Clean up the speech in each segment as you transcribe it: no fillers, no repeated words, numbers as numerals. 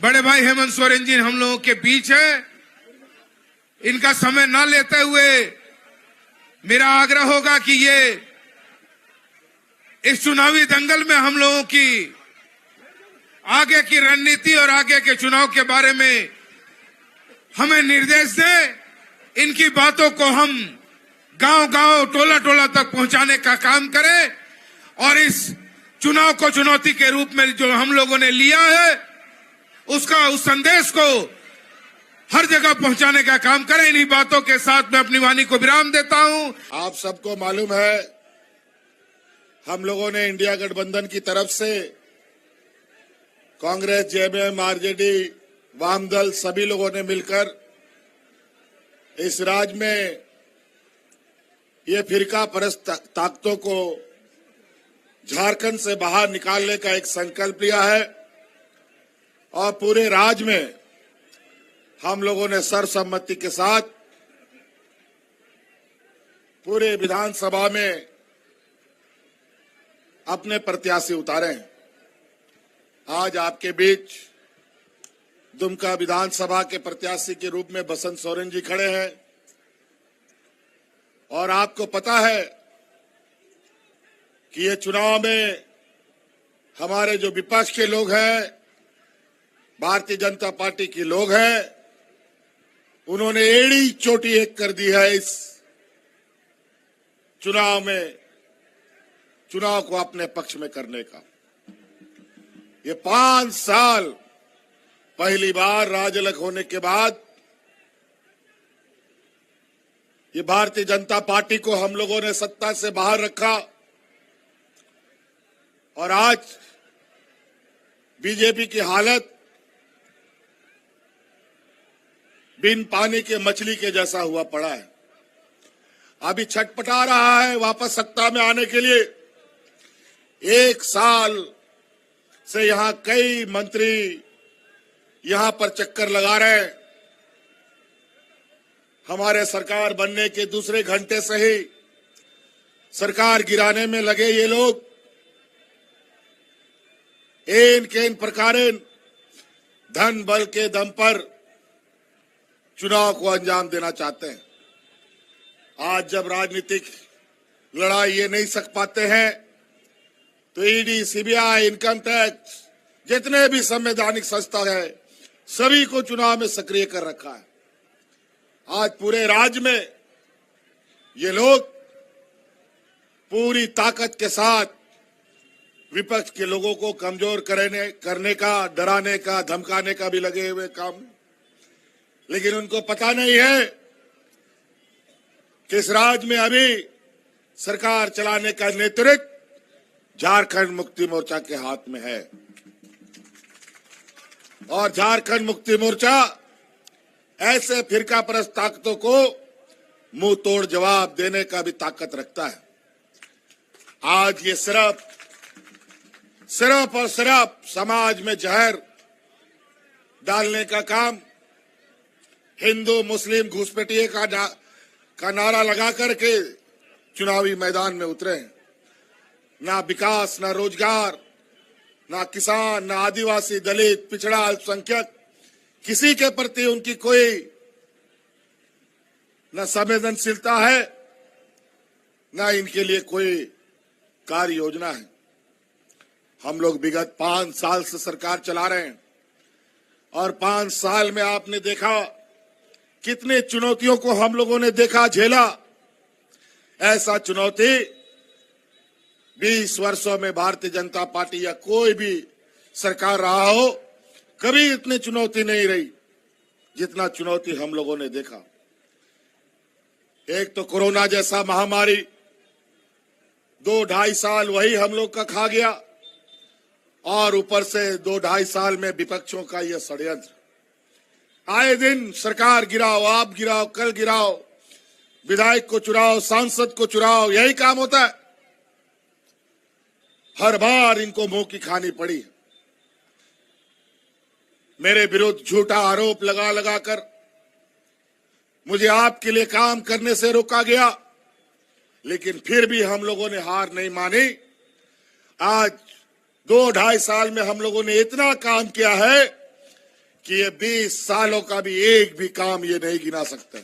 बड़े भाई हेमंत सोरेन जी हम लोगों के बीच है। इनका समय न लेते हुए मेरा आग्रह होगा कि ये इस चुनावी दंगल में हम लोगों की आगे की रणनीति और आगे के चुनाव के बारे में हमें निर्देश दें। इनकी बातों को हम गांव-गांव, टोला-टोला तक पहुंचाने का काम करें और इस चुनाव को चुनौती के रूप में जो हम लोगों ने लिया है उस संदेश को हर जगह पहुंचाने का काम करें। इन्हीं बातों के साथ मैं अपनी वाणी को विराम देता हूं। आप सबको मालूम है, हम लोगों ने इंडिया गठबंधन की तरफ से कांग्रेस, जेएमएम, आरजेडी, वामदल सभी लोगों ने मिलकर इस राज्य में ये फिरका परस्त ताकतों को झारखंड से बाहर निकालने का एक संकल्प लिया है और पूरे राज्य में हम लोगों ने सर्वसम्मति के साथ पूरे विधानसभा में अपने प्रत्याशी उतारे हैं। आज आपके बीच दुमका विधानसभा के प्रत्याशी के रूप में बसंत सोरेन जी खड़े हैं और आपको पता है कि ये चुनाव में हमारे जो विपक्ष के लोग हैं, भारतीय जनता पार्टी के लोग हैं, उन्होंने एड़ी चोटी एक कर दी है इस चुनाव में, चुनाव को अपने पक्ष में करने का। ये 5 साल पहली बार राज अलग होने के बाद ये भारतीय जनता पार्टी को हम लोगों ने सत्ता से बाहर रखा और आज बीजेपी की हालत बिन पानी के मछली के जैसा हुआ पड़ा है। अभी छटपटा रहा है वापस सत्ता में आने के लिए। 1 साल से यहां कई मंत्री यहां पर चक्कर लगा रहे हैं। हमारे सरकार बनने के दूसरे घंटे से ही सरकार गिराने में लगे ये लोग एन केन प्रकारेण धन बल के दम पर चुनाव को अंजाम देना चाहते हैं। आज जब राजनीतिक लड़ाई ये नहीं सक पाते हैं तो ईडी, सीबीआई, इनकम टैक्स, जितने भी संवैधानिक संस्था है सभी को चुनाव में सक्रिय कर रखा है। आज पूरे राज्य में ये लोग पूरी ताकत के साथ विपक्ष के लोगों को कमजोर करने का, डराने का, धमकाने का भी लगे हुए काम, लेकिन उनको पता नहीं है कि इस राज्य में अभी सरकार चलाने का नेतृत्व झारखंड मुक्ति मोर्चा के हाथ में है और झारखंड मुक्ति मोर्चा ऐसे फिरका परस्त ताकतों को मुंह तोड़ जवाब देने का भी ताकत रखता है। आज ये सिर्फ और सिर्फ समाज में जहर डालने का काम, हिंदू मुस्लिम घुसपैठिए का नारा लगा करके चुनावी मैदान में उतरे हैं। ना विकास, ना रोजगार, ना किसान, ना आदिवासी, दलित, पिछड़ा, अल्पसंख्यक, किसी के प्रति उनकी कोई न संवेदनशीलता है, न इनके लिए कोई कार्य योजना है। हम लोग विगत 5 साल से सरकार चला रहे हैं और 5 साल में आपने देखा कितने चुनौतियों को हम लोगों ने देखा, झेला। ऐसा चुनौती 20 वर्षों में भारतीय जनता पार्टी या कोई भी सरकार रहा हो, कभी इतनी चुनौती नहीं रही जितना चुनौती हम लोगों ने देखा। एक तो कोरोना जैसा महामारी 2-2.5 साल वही हम लोग का खा गया और ऊपर से 2-2.5 साल में विपक्षों का यह षड्यंत्र। आए दिन सरकार गिराओ, आप गिराओ, कल गिराओ, विधायक को चुराओ, सांसद को चुराओ, यही काम होता है। हर बार इनको मुंह की खानी पड़ी। मेरे विरुद्ध झूठा आरोप लगा कर मुझे आपके लिए काम करने से रोका गया, लेकिन फिर भी हम लोगों ने हार नहीं मानी। आज 2-2.5 साल में हम लोगों ने इतना काम किया है कि ये 20 सालों का भी एक भी काम ये नहीं गिना सकते।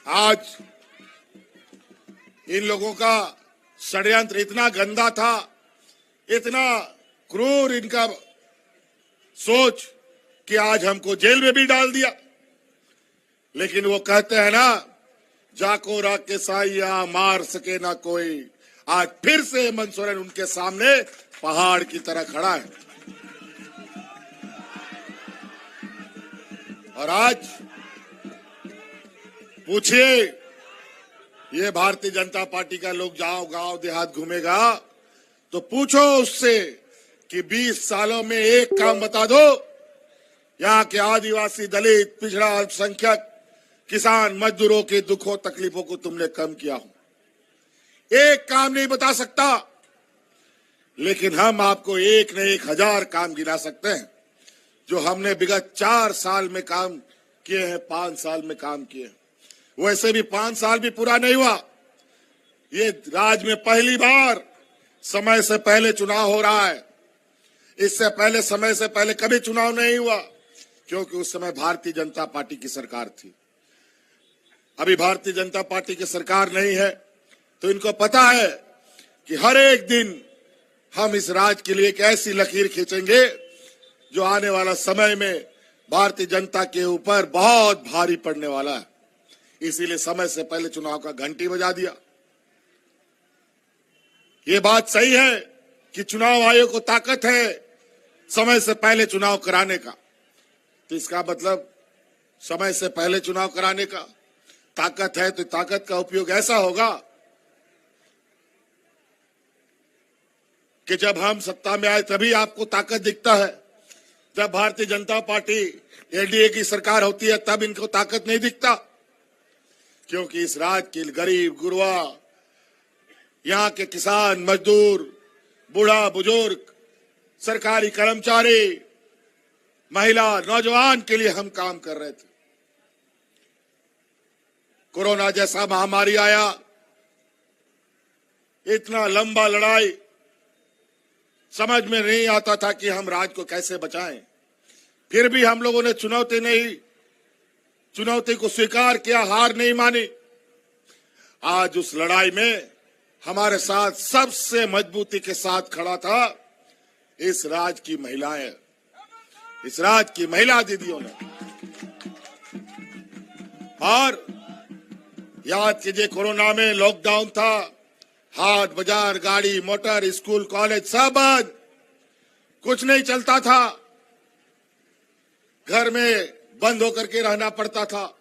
आज इन लोगों का षड्यंत्र इतना गंदा था, इतना क्रूर इनका सोच कि आज हमको जेल में भी डाल दिया। लेकिन वो कहते हैं ना, जाको राग के साइया मार सके ना कोई। आज फिर से हेमंत सोरेन उनके सामने पहाड़ की तरह खड़ा है। और आज पूछिए, ये भारतीय जनता पार्टी का लोग जाओ गांव देहात घूमेगा तो पूछो उससे कि 20 सालों में एक काम बता दो, यहाँ के आदिवासी, दलित, पिछड़ा, अल्पसंख्यक, किसान, मजदूरों के दुखों तकलीफों को तुमने कम किया हो। एक काम नहीं बता सकता, लेकिन हम आपको एक न 1000 काम गिना सकते हैं जो हमने विगत 4 साल में काम किए हैं, 5 साल में काम किए। वैसे भी 5 साल भी पूरा नहीं हुआ। ये राज्य में पहली बार समय से पहले चुनाव हो रहा है। इससे पहले समय से पहले कभी चुनाव नहीं हुआ, क्योंकि उस समय भारतीय जनता पार्टी की सरकार थी। अभी भारतीय जनता पार्टी की सरकार नहीं है, तो इनको पता है कि हर एक दिन हम इस राज्य के लिए एक ऐसी लकीर खींचेंगे जो आने वाला समय में भारतीय जनता के ऊपर बहुत भारी पड़ने वाला है। इसीलिए समय से पहले चुनाव का घंटी बजा दिया। ये बात सही है कि चुनाव आयोग को ताकत है समय से पहले चुनाव कराने का, तो इसका मतलब समय से पहले चुनाव कराने का ताकत है, तो ताकत का उपयोग ऐसा होगा कि जब हम सत्ता में आए तभी आपको ताकत दिखता है। जब भारतीय जनता पार्टी एनडीए की सरकार होती है तब इनको ताकत नहीं दिखता, क्योंकि इस राज्य के गरीब गुरबा, यहाँ के किसान, मजदूर, बूढ़ा, बुजुर्ग, सरकारी कर्मचारी, महिला, नौजवान के लिए हम काम कर रहे थे। कोरोना जैसा महामारी आया, इतना लंबा लड़ाई, समझ में नहीं आता था कि हम राज्य को कैसे बचाएं। फिर भी हम लोगों ने चुनौती को स्वीकार किया, हार नहीं मानी। आज उस लड़ाई में हमारे साथ सबसे मजबूती के साथ खड़ा था इस राज्य की महिलाएं, इस राज्य की महिला दीदियों ने। और याद कीजिए, कोरोना में लॉकडाउन था, हाट बाजार, गाड़ी मोटर, स्कूल कॉलेज सब बंद, कुछ नहीं चलता था, घर में बंद होकर के रहना पड़ता था।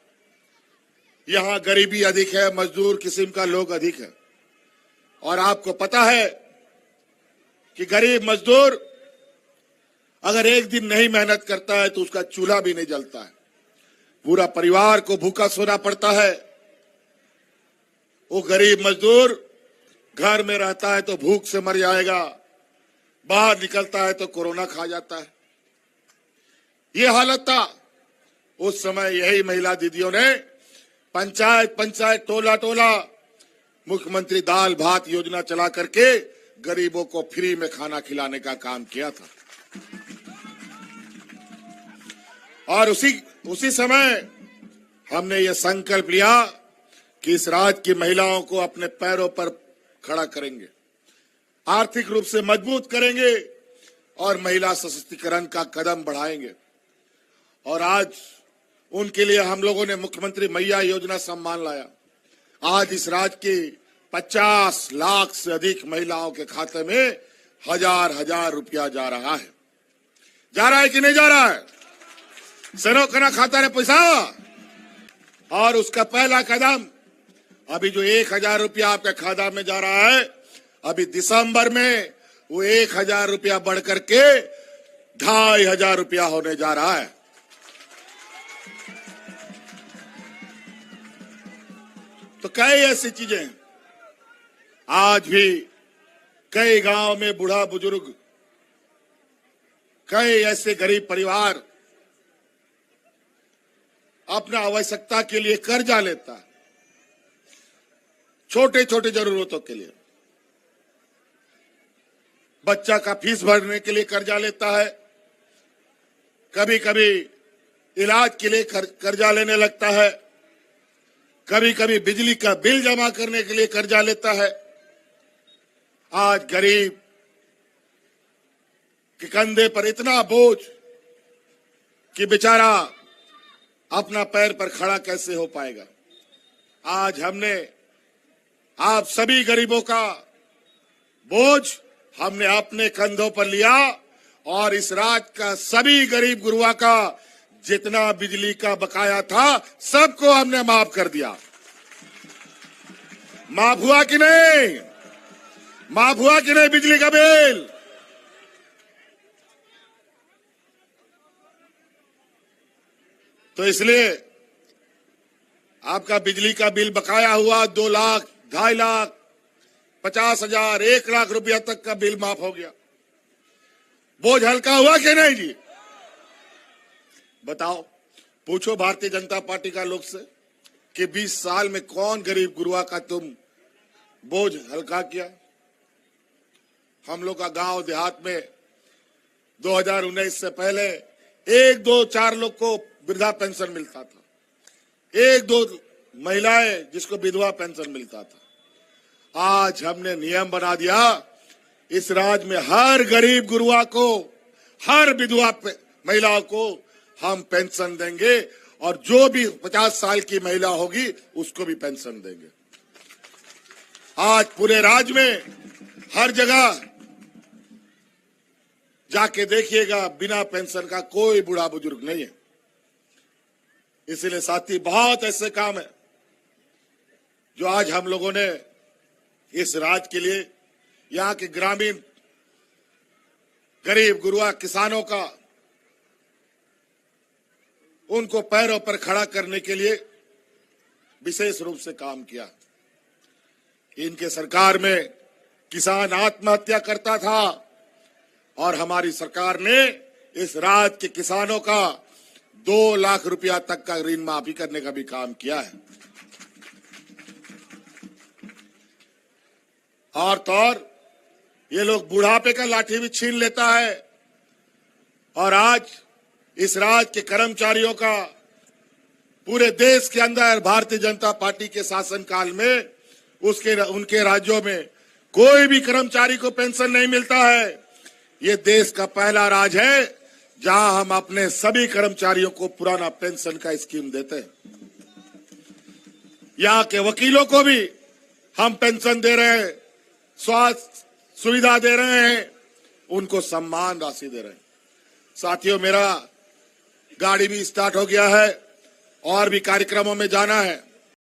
यहाँ गरीबी अधिक है, मजदूर किस्म का लोग अधिक है। और आपको पता है कि गरीब मजदूर अगर एक दिन नहीं मेहनत करता है तो उसका चूल्हा भी नहीं जलता है, पूरा परिवार को भूखा सोना पड़ता है। वो गरीब मजदूर घर में रहता है तो भूख से मर जाएगा, बाहर निकलता है तो कोरोना खा जाता है। ये हालत था उस समय। यही महिला दीदियों ने पंचायत, टोला टोला मुख्यमंत्री दाल भात योजना चला करके गरीबों को फ्री में खाना खिलाने का काम किया था। और उसी समय हमने ये संकल्प लिया कि इस राज्य की महिलाओं को अपने पैरों पर खड़ा करेंगे, आर्थिक रूप से मजबूत करेंगे और महिला सशक्तिकरण का कदम बढ़ाएंगे। और आज उनके लिए हम लोगों ने मुख्यमंत्री मैया योजना सम्मान लाया। आज इस राज्य की 50 लाख से अधिक महिलाओं के खाते में हजार रुपया जा रहा है। जा रहा है कि नहीं जा रहा है? सरो कना खाता रहे पैसा। और उसका पहला कदम अभी जो 1000 रुपया आपके खाता में जा रहा है, अभी दिसंबर में वो 1000 रुपया बढ़ करके 2500 रुपया होने जा रहा है। तो कई ऐसी चीजें आज भी कई गांव में बूढ़ा बुजुर्ग, कई ऐसे गरीब परिवार अपना आवश्यकता के लिए कर्जा लेता है, छोटे छोटे जरूरतों के लिए, बच्चा का फीस भरने के लिए कर्जा लेता है, कभी कभी इलाज के लिए कर्जा लेने लगता है, कभी कभी बिजली का बिल जमा करने के लिए कर्जा लेता है। आज गरीब के कंधे पर इतना बोझ कि बेचारा अपना पैर पर खड़ा कैसे हो पाएगा। आज हमने आप सभी गरीबों का बोझ हमने अपने कंधों पर लिया और इस राज्य का सभी गरीब गुरुआ का जितना बिजली का बकाया था सबको हमने माफ कर दिया। माफ हुआ कि नहीं? माफ हुआ कि नहीं बिजली का बिल? तो इसलिए आपका बिजली का बिल बकाया हुआ 2 लाख, 2.5 लाख, 50,000, 1 लाख रुपया तक का बिल माफ हो गया। बोझ हल्का हुआ कि नहीं जी? बताओ, पूछो भारतीय जनता पार्टी का लोग से कि 20 साल में कौन गरीब गुरुआ का तुम बोझ हल्का किया। हम लोग का गांव देहात में 2019 से पहले 1, 2, 4 लोग को वृद्धा पेंशन मिलता था, 1, 2 महिलाएं जिसको विधवा पेंशन मिलता था। आज हमने नियम बना दिया, इस राज्य में हर गरीब गुरुआ को, हर विधवा महिलाओं को हम पेंशन देंगे और जो भी 50 साल की महिला होगी उसको भी पेंशन देंगे। आज पूरे राज्य में हर जगह जाके देखिएगा, बिना पेंशन का कोई बूढ़ा बुजुर्ग नहीं है। इसलिए साथी, बहुत ऐसे काम है जो आज हम लोगों ने इस राज्य के लिए, यहाँ के ग्रामीण गरीब गुरुआ किसानों का, उनको पैरों पर खड़ा करने के लिए विशेष रूप से काम किया। इनके सरकार में किसान आत्महत्या करता था और हमारी सरकार ने इस राज्य के किसानों का 2 लाख रुपया तक का ऋण माफी करने का भी काम किया है। और तो और ये लोग बुढ़ापे का लाठी भी छीन लेता है और आज इस राज्य के कर्मचारियों का पूरे देश के अंदर भारतीय जनता पार्टी के शासनकाल में उनके राज्यों में कोई भी कर्मचारी को पेंशन नहीं मिलता है। ये देश का पहला राज्य है जहां हम अपने सभी कर्मचारियों को पुराना पेंशन का स्कीम देते हैं। यहाँ के वकीलों को भी हम पेंशन दे रहे हैं, स्वास्थ्य सुविधा दे रहे हैं, उनको सम्मान राशि दे रहे हैं। साथियों, मेरा गाड़ी भी स्टार्ट हो गया है और भी कार्यक्रमों में जाना है।